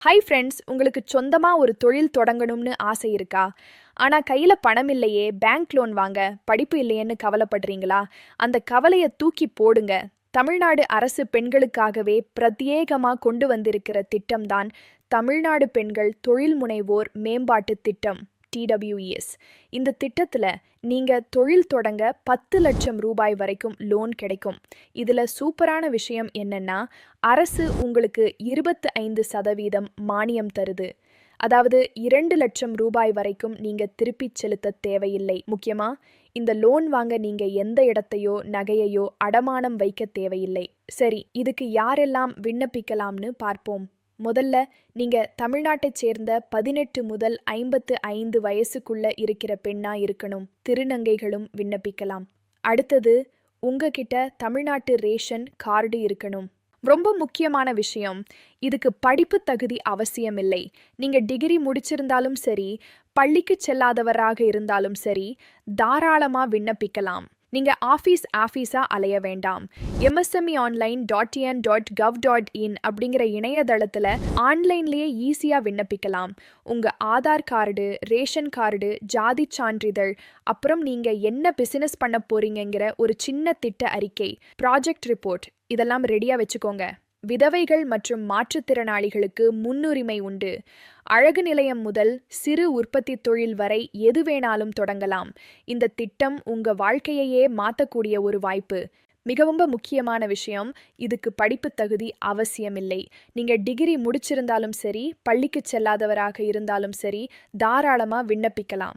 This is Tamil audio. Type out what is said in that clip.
ஹை ஃப்ரெண்ட்ஸ், உங்களுக்கு சொந்தமா ஒரு தொழில் தொடங்கணும்னு ஆசை இருக்கா? ஆனா கையில பணம் இல்லையே, பேங்க் லோன் வாங்க, படிப்பு இல்லையேன்னு கவலைப்படுறீங்களா? அந்த கவலைய தூக்கி போடுங்க. தமிழ்நாடு அரசு பெண்களுக்காகவே பிரத்யேகமா கொண்டு வந்திருக்கிற திட்டம்தான் தமிழ்நாடு பெண்கள் தொழில் முனைவோர் மேம்பாட்டு திட்டம் TWES. இந்த திட்டத்துல நீங்க தொழில் தொடங்க 10 லட்சம் ரூபாய் வரைக்கும் லோன் கிடைக்கும். இதுல சூப்பரான விஷயம் என்னன்னா, அரசு உங்களுக்கு 25% மானியம் தருது. அதாவது 2 லட்சம் ரூபாய் வரைக்கும் நீங்க திருப்பிச் செலுத்த தேவையில்லை. முக்கியமா இந்த லோன் வாங்க நீங்க எந்த இடத்தையோ நகையையோ அடமானம் வைக்க தேவையில்லை. சரி, இதுக்கு யாரெல்லாம் விண்ணப்பிக்கலாம்னு பார்ப்போம். முதல்ல நீங்க தமிழ்நாட்டைச் சேர்ந்த 18 முதல் 55 வயசுக்குள்ள இருக்கிற பெண்ணா இருக்கணும். திருநங்கைகளும் விண்ணப்பிக்கலாம். அடுத்தது, உங்ககிட்ட தமிழ்நாட்டு ரேஷன் கார்டு இருக்கணும். ரொம்ப முக்கியமான விஷயம், இதுக்கு படிப்பு தகுதி அவசியமில்லை. நீங்க டிகிரி முடிச்சிருந்தாலும் சரி, பள்ளிக்கு செல்லாதவராக இருந்தாலும் சரி, தாராளமா விண்ணப்பிக்கலாம். நீங்க ஆஃபீஸா அலைய வேண்டாம். msmeonline.in.gov.in அப்படிங்கிற இணையதளத்துல ஆன்லைன்லயே ஈஸியா விண்ணப்பிக்கலாம். உங்க ஆதார் கார்டு, ரேஷன் கார்டு, ஜாதி சான்றிதழ், அப்புறம் நீங்க என்ன பிசினஸ் பண்ண போறீங்கங்கிற ஒரு சின்ன திட்ட அறிக்கை, ப்ராஜெக்ட் ரிப்போர்ட் இதெல்லாம் ரெடியா வச்சுக்கோங்க. விதவைகள் மற்றும் மாற்றுத்திறனாளிகளுக்கு முன்னுரிமை உண்டு. அழகு நிலையம் முதல் சிறு உற்பத்தி தொழில் வரை எது வேணாலும் தொடங்கலாம். இந்த திட்டம் உங்க வாழ்க்கையையே மாத்தக்கூடிய ஒரு வாய்ப்பு. மிகவும் முக்கியமான விஷயம், இதுக்கு படிப்பு தகுதி அவசியமில்லை. நீங்க டிகிரி முடிச்சிருந்தாலும் சரி, பள்ளிக்கு செல்லாதவராக இருந்தாலும் சரி, தாராளமா விண்ணப்பிக்கலாம்.